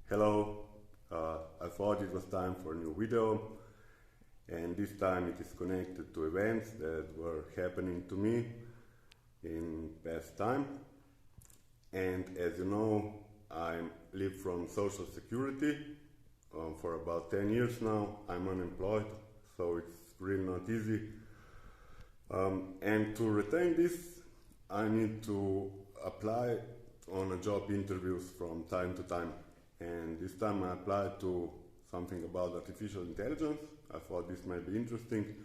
Hello, I thought it was time for a new video, and this time it is connected to events that were happening to me in past time. And as you know, I live from Social Security for about 10 years now. I'm unemployed, so it's really not easy. And to retain this, I need to apply on a job interviews from time to time. And this time I applied to something about artificial intelligence. I thought this might be interesting.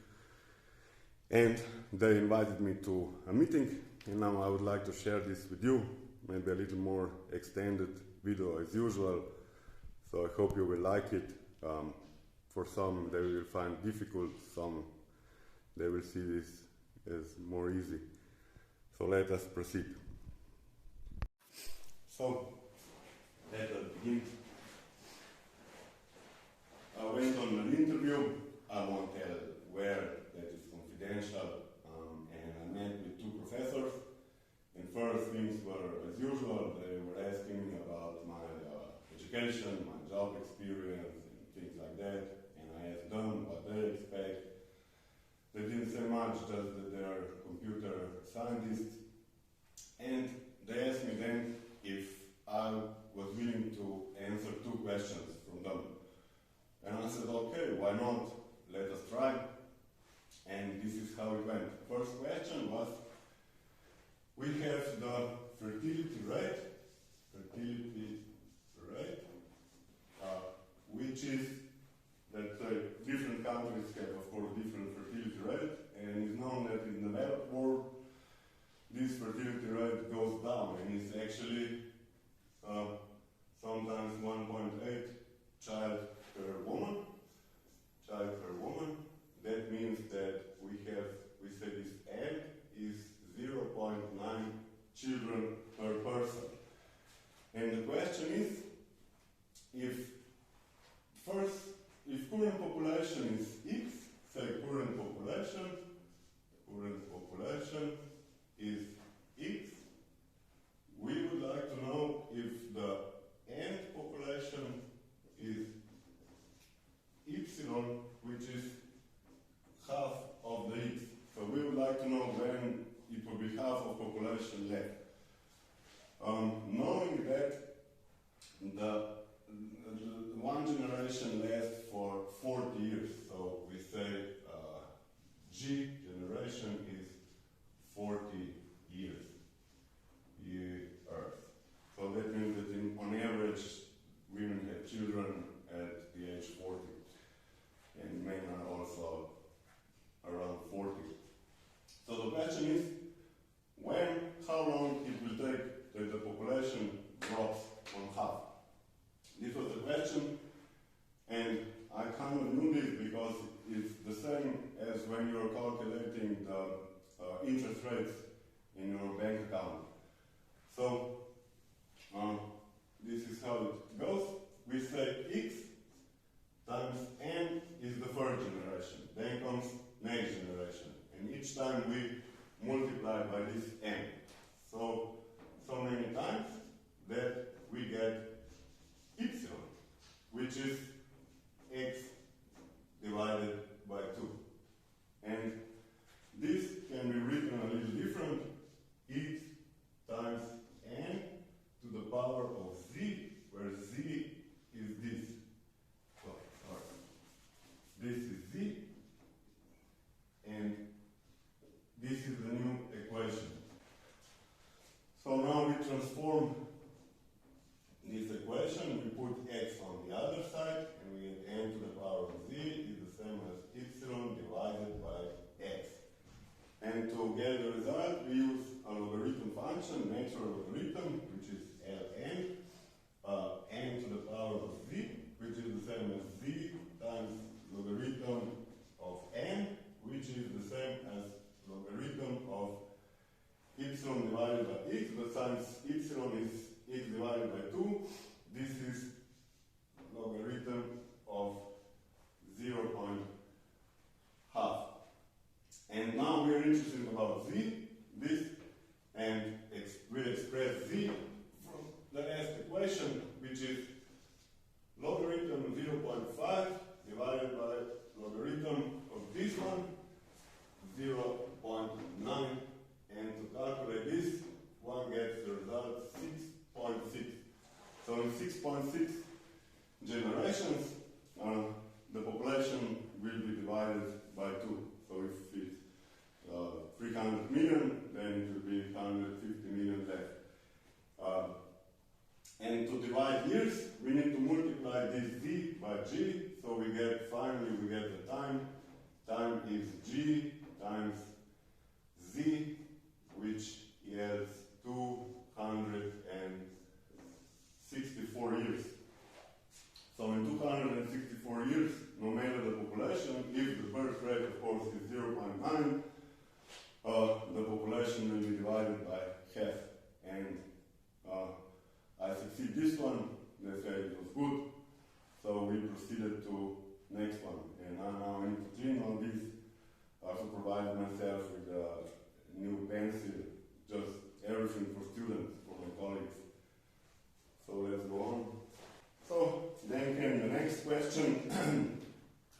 And they invited me to a meeting, and now I would like to share this with you, maybe a little more extended video as usual. So I hope you will like it. For some they will find difficult, some they will see this as more easy. So let us proceed. So let us begin. I went on an interview. I won't tell where, that is confidential. And I met with two professors. And first things were as usual. They were asking me about my education, my job experience, and things like that. And I asked them what they expect. They didn't say much, just that they are computer scientists. And they asked me then if I was willing to answer two questions from them. And I said, okay, why not? Let us try. And this is how it went. First question was, we have the fertility rate, which is, let's say, different countries have, of course, different fertility rate, and it's known that in the developed world, this fertility rate goes down, and it's actually sometimes 1.8 child per woman. That means that we say this egg is 0.9 children per person. And the question is, if current population is X, say current population is X, we would like to know if the end population is epsilon, which is half of the X. So we would like to know when it will be half of population left. Knowing that the one generation lasts for 40 years, so we say G generation is 40 years, Earth. So that means that on average, women have children at the age 40, and men are also around 40. So the question is, how long it will take that the population drops on half? This was the question, and I kind of knew this because it's the same as when you're calculating the interest rates in your bank account. So this is how it goes. We say X times N is the first generation. Then comes next generation. And each time we multiply by this N. So many times that we get epsilon, which is X divided by 2. And this can be written a little different. X times N to the power of Z, where Z is this. So, this is Z, and this is the new equation. So now we transform this equation, we put X on the other side, and we get N to the power of Z is the same as epsilon divided by X. And to get the result, we use a logarithm function, natural logarithm, which is Ln, N to the power of Z, which is the same as Z times logarithm of N, which is the same as logarithm of epsilon divided by X, but since epsilon is X divided by 2, this is logarithm of 0.5. And now we are interested about Z, this, and we express Z from the last equation, which is So in 6.6 generations, the population will be divided by 2. So if it's 300 million, then it will be 150 million left. And to divide years, we need to multiply this z by g, so finally we get the time. Time is g times z, which yields 264 years. So in 264 years, no matter the population, if the birth rate of course is 0.9, the population will be divided by half. And I succeed this one, they say it was good, so we proceeded to next one. And now I need to clean all this. I also provided myself with a new pencil, just everything for students, for my colleagues. So let's go on. So then came the next question.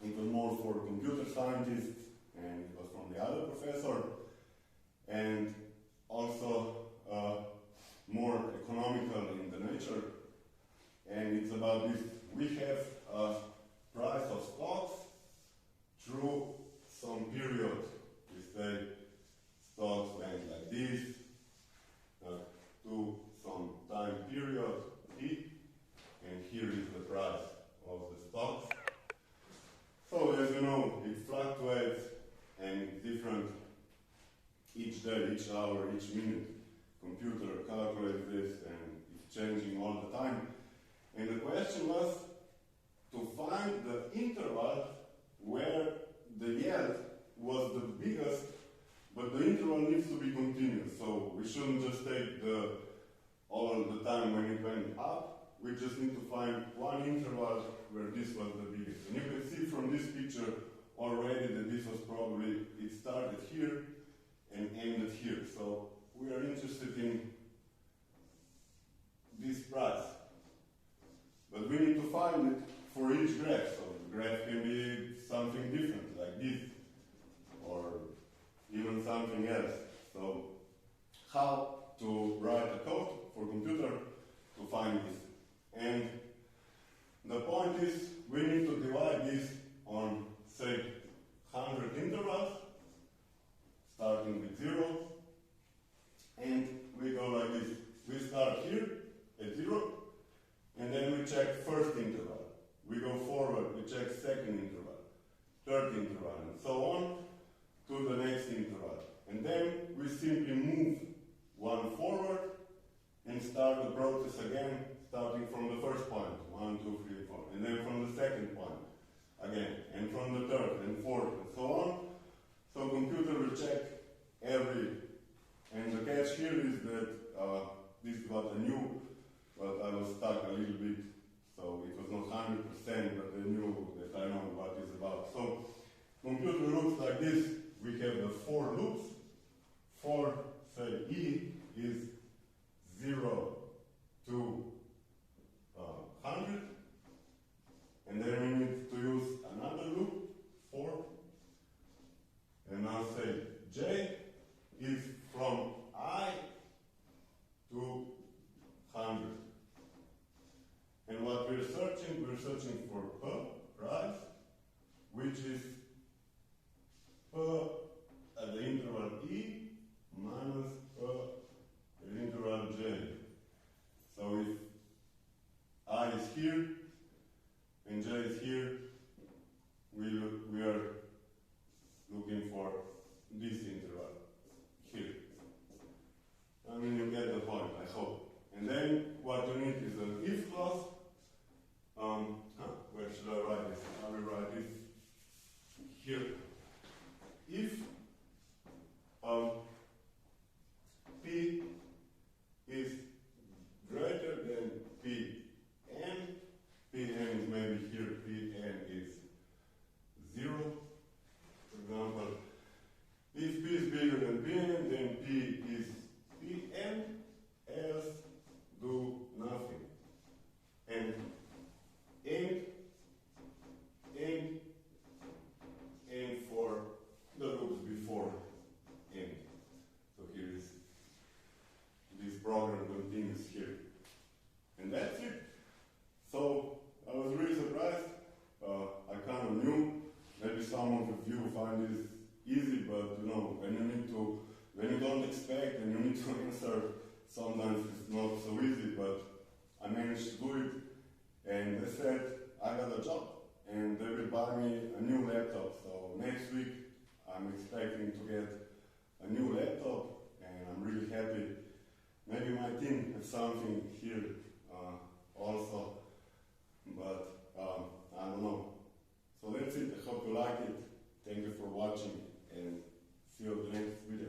It was more for computer scientists, and it was from the other professor, and also more economical in the nature. And it's about this. We have a price of stocks through some period. We say stocks went like this to some time period t, and here is the price of the stocks. So as you know, it fluctuates and it's different each day, each hour, each minute. Computer calculates this and it's changing all the time. And the question was to find the interval where the yield was the biggest, but the interval needs to be continuous. So we shouldn't just take all the time when it went up. We just need to find one interval where this was the biggest. And you can see from this picture already that this was probably, it started here and ended here. So we are interested in this price. But we need to find it for each graph. So the graph can be something different, like this, or even something else. So how to write a code for computer to find this? And the point is, we need to divide this on, say, 100 intervals, starting with 0, and we go like this. We start here at 0, and then we check first interval. We go forward, we check second interval, third interval, and so on to the next interval. And then we simply move one forward and start the process again, starting from the first point, 1, 2, 3, 4, and then from the second point again, and from the third and fourth, and so on. So computer will check every, and the catch here is that this got a new, but I was stuck a little bit, so it was not 100%, but they knew that I know what it's about. So computer looks like this. We have the 4 loops. For, say, E is 0 to 100, and then we need to use another loop, 4, and now say J is from I to 100. And what we're searching for P, price, which is P at the interval E minus P at the interval J. So if I is here and J is here, we are looking for this interval here. I mean, you get the point, I hope. And then what you need is an if clause. Where should I write this? I will write this here. If P is greater than Pn, me to answer. Sometimes it's not so easy, but I managed to do it. And they said, I got a job, and they will buy me a new laptop. So next week, I'm expecting to get a new laptop, and I'm really happy. Maybe my team has something here also, but I don't know. So that's it. I hope you like it. Thank you for watching, and see you in the next video.